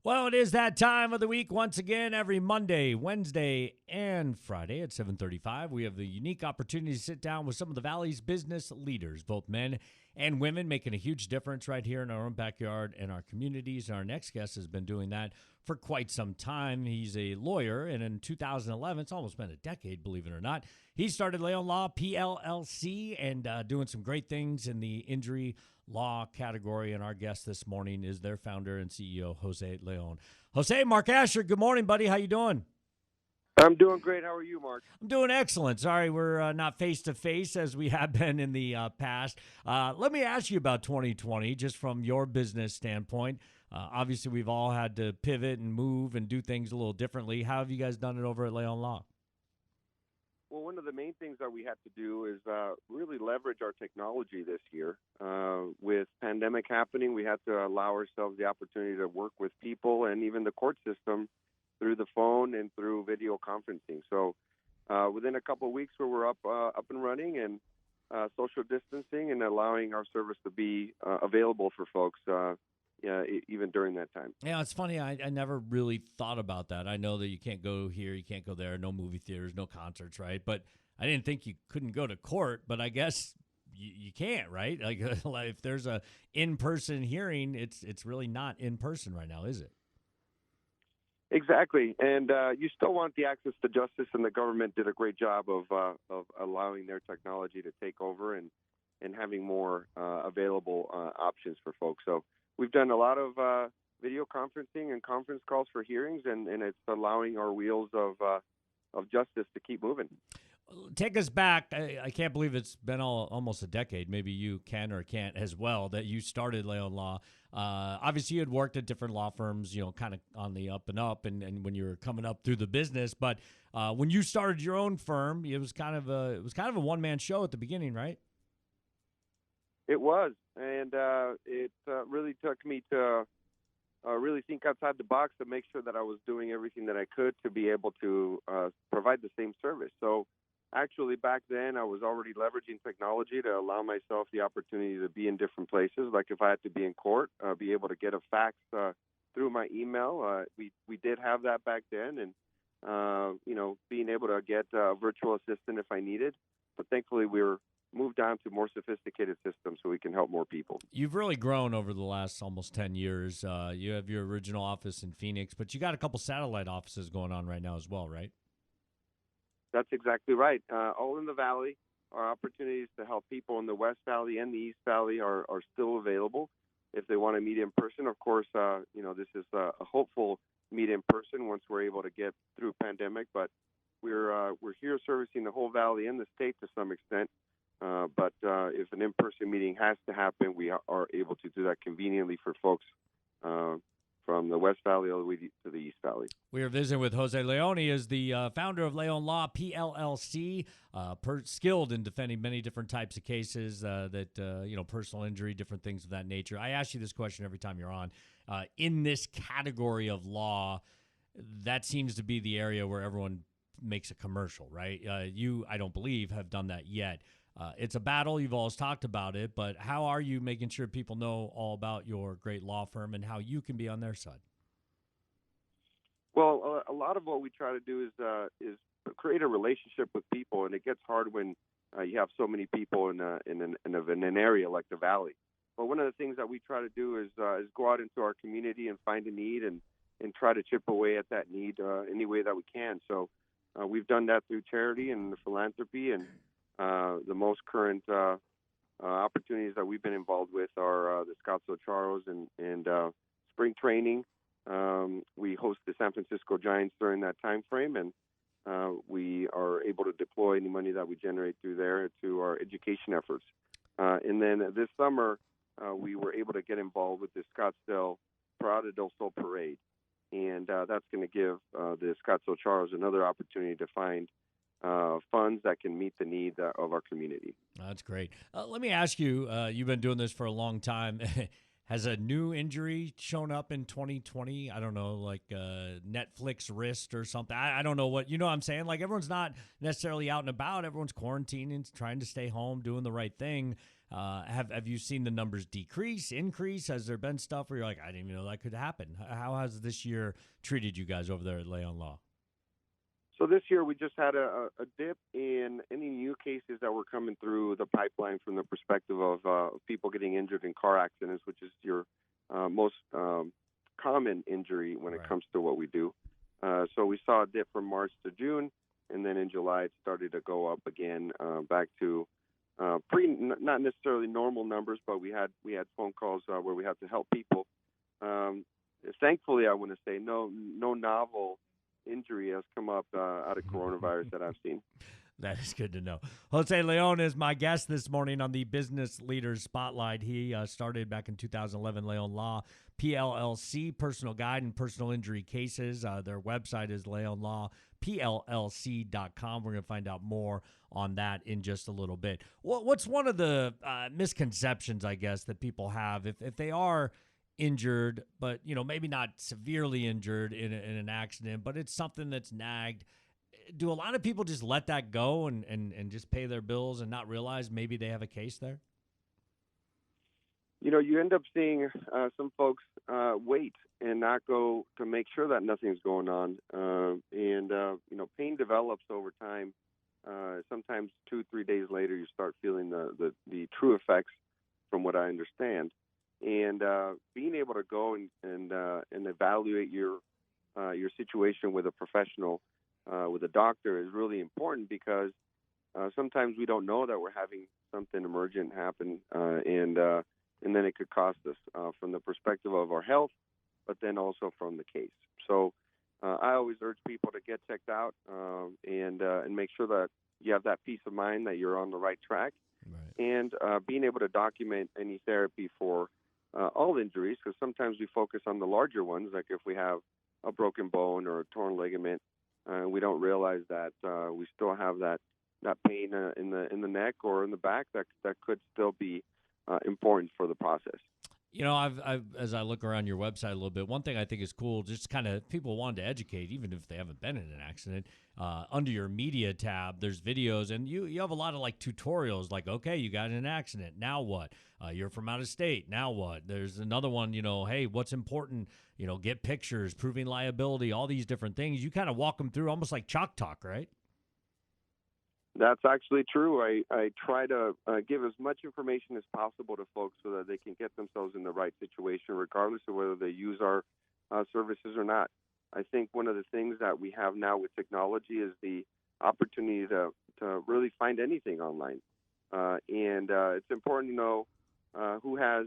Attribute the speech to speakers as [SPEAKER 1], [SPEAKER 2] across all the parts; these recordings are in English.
[SPEAKER 1] Well, it is that time of the week once again. Every Monday, Wednesday, and Friday at 7:35, we have the unique opportunity to sit down with some of the Valley's business leaders, both men and women, making a huge difference right here in our own backyard and our communities. And our next guest has been doing that for quite some time. He's a lawyer, and in 2011, it's almost been a decade, believe it or not, he started Leon Law PLLC and doing some great things in the injury law category. And our guest this morning is their founder and CEO, Jose Leon. Jose, Mark Asher, good morning, buddy. How you doing?
[SPEAKER 2] I'm doing great. How are you, Mark?
[SPEAKER 1] I'm doing excellent. Sorry we're not face-to-face as we have been in the past. Let me ask you about 2020, just from your business standpoint. Obviously, we've all had to pivot and move and do things a little differently. How have you guys done it over at Leon Law?
[SPEAKER 2] Well, one of the main things that we had to do is really leverage our technology this year. With pandemic happening, we had to allow ourselves the opportunity to work with people and even the court system through the phone and through video conferencing. So within a couple of weeks, we were up and running and social distancing and allowing our service to be available for folks even during that time.
[SPEAKER 1] Yeah, it's funny. I never really thought about that. I know that you can't go here, you can't go there, no movie theaters, no concerts, right? But I didn't think you couldn't go to court, but I guess you can't, right? Like if there's a in-person hearing, it's really not in person right now, is it?
[SPEAKER 2] Exactly, and you still want the access to justice, and the government did a great job of allowing their technology to take over and having more available options for folks. So we've done a lot of video conferencing and conference calls for hearings, and it's allowing our wheels of justice to keep moving.
[SPEAKER 1] Take us back. I can't believe it's been almost a decade. Maybe you can or can't as well, that you started Leon Law. Obviously, you had worked at different law firms, kind of on the up and up, and when you were coming up through the business. But when you started your own firm, it was kind of a one-man show at the beginning, right?
[SPEAKER 2] It was, and it really took me to really think outside the box to make sure that I was doing everything that I could to be able to provide the same service. So actually, back then, I was already leveraging technology to allow myself the opportunity to be in different places. Like if I had to be in court, be able to get a fax through my email. We did have that back then, and being able to get a virtual assistant if I needed. But thankfully, we were moved on to more sophisticated systems so we can help more people.
[SPEAKER 1] You've really grown over the last almost 10 years. You have your original office in Phoenix, but you got a couple satellite offices going on right now as well, right?
[SPEAKER 2] That's exactly right. All in the Valley. Our opportunities to help people in the West Valley and the East Valley are still available if they want to meet in person. Of course, this is a hopeful meet in person once we're able to get through pandemic, but we're here servicing the whole Valley and the state to some extent. But if an in-person meeting has to happen, we are able to do that conveniently for folks from the West Valley all the way to the East Valley.
[SPEAKER 1] We are visiting with Jose Leon. He is the founder of Leon Law PLLC, skilled in defending many different types of cases personal injury, different things of that nature. I ask you this question every time you're on. In this category of law, that seems to be the area where everyone makes a commercial, right? You, I don't believe, have done that yet. It's a battle. You've always talked about it, but how are you making sure people know all about your great law firm and how you can be on their side?
[SPEAKER 2] Well, a lot of what we try to do is create a relationship with people, and it gets hard when you have so many people in an area like the Valley. But one of the things that we try to do is go out into our community and find a need and try to chip away at that need any way that we can. So we've done that through charity and philanthropy, and the most current opportunities that we've been involved with are the Scouts of Charros and spring training. We host the San Francisco Giants during that time frame, and we are able to deploy any money that we generate through there to our education efforts. And then this summer, we were able to get involved with the Scottsdale Parada del Sol Parade, and that's going to give the Scouts of Charros another opportunity to find funds that can meet the needs of our community.
[SPEAKER 1] That's great. Let me ask you, you've been doing this for a long time. Has a new injury shown up in 2020? I don't know, like Netflix wrist or something. I don't know what, what I'm saying? Like everyone's not necessarily out and about. Everyone's quarantining, trying to stay home, doing the right thing. Have you seen the numbers decrease, increase? Has there been stuff where you're like, I didn't even know that could happen? How has this year treated you guys over there at Leon Law?
[SPEAKER 2] So this year we just had a dip in any new cases that were coming through the pipeline from the perspective of people getting injured in car accidents, which is your most common injury when it comes to what we do. So we saw a dip from March to June, and then in July it started to go up again, back to not necessarily normal numbers, but we had phone calls where we had to help people. Thankfully, I want to say no novel injury has come up out of coronavirus that I've seen.
[SPEAKER 1] That is good to know. Jose Leon is my guest this morning on the Business Leaders Spotlight. He started back in 2011, Leon Law, PLLC, personal guide and personal injury cases. Their website is leonlawpllc.com. We're going to find out more on that in just a little bit. What's one of the misconceptions, I guess, that people have if they are injured, but maybe not severely injured in an accident, but it's something that's nagged? Do a lot of people just let that go and just pay their bills and not realize maybe they have a case there?
[SPEAKER 2] You end up seeing some folks wait and not go to make sure that nothing's going on. Pain develops over time. Sometimes 2-3 days later, you start feeling the true effects, from what I understand. And being able to go and evaluate your situation with a professional, with a doctor, is really important, because sometimes we don't know that we're having something emergent happen, and then it could cost us from the perspective of our health, but then also from the case. So I always urge people to get checked out and make sure that you have that peace of mind that you're on the right track, and being able to document any therapy for all injuries, because sometimes we focus on the larger ones, like if we have a broken bone or a torn ligament, we don't realize that we still have that pain in the neck or in the back that could still be important for the process.
[SPEAKER 1] I've as I look around your website a little bit, one thing I think is cool, just kind of people wanted to educate, even if they haven't been in an accident. Under your media tab, there's videos, and you have a lot of like tutorials, like, okay, you got in an accident, now what? You're from out of state, now what? There's another one, hey, what's important? Get pictures, proving liability, all these different things. You kind of walk them through almost like chalk talk, right?
[SPEAKER 2] That's actually true. I try to give as much information as possible to folks so that they can get themselves in the right situation, regardless of whether they use our services or not. I think one of the things that we have now with technology is the opportunity to really find anything online. And it's important to know who has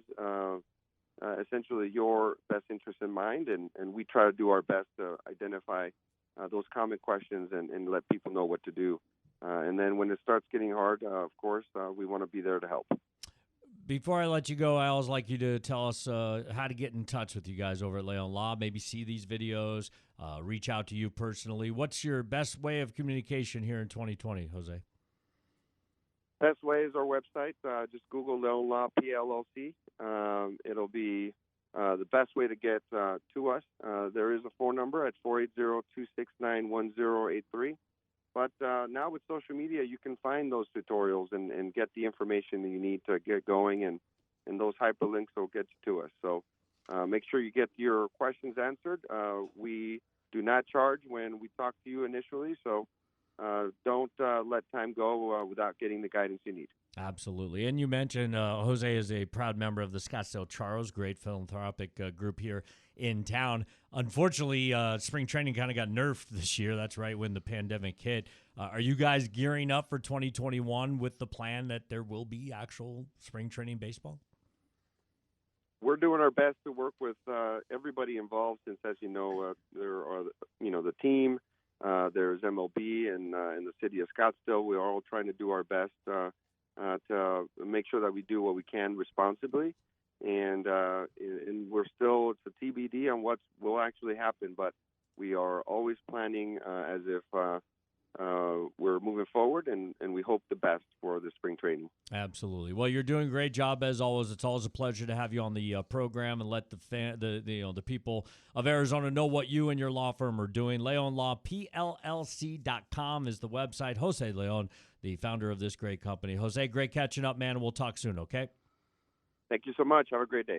[SPEAKER 2] essentially your best interest in mind, and we try to do our best to identify those common questions and let people know what to do. And then when it starts getting hard, of course, we want to be there to help.
[SPEAKER 1] Before I let you go, I always like you to tell us how to get in touch with you guys over at Leon Law, maybe see these videos, reach out to you personally. What's your best way of communication here in 2020, Jose?
[SPEAKER 2] Best way is our website. Just Google Leon Law PLLC. It'll be the best way to get to us. There is a phone number at 480-269-1083. But now with social media, you can find those tutorials and get the information that you need to get going, and those hyperlinks will get you to us. So make sure you get your questions answered. We do not charge when we talk to you initially, so don't let time go without getting the guidance you need.
[SPEAKER 1] Absolutely. And you mentioned Jose is a proud member of the Scottsdale Charros, great philanthropic group here in town. Unfortunately, spring training kind of got nerfed this year. That's right when the pandemic hit. Are you guys gearing up for 2021 with the plan that there will be actual spring training baseball?
[SPEAKER 2] We're doing our best to work with everybody involved, since, as you know, there are the team. There's MLB and in the city of Scottsdale. We're all trying to do our best to make sure that we do what we can responsibly, and we're still, it's a TBD on what will actually happen, but we are always planning as if we're moving forward, and we hope the best for the spring training.
[SPEAKER 1] Absolutely. Well, you're doing a great job as always. It's always a pleasure to have you on the program and let the people of Arizona know what you and your law firm are doing. LeonLawPLLC.com is the website. Jose Leon, the founder of this great company. Jose, great catching up, man. And we'll talk soon, okay?
[SPEAKER 2] Thank you so much. Have a great day.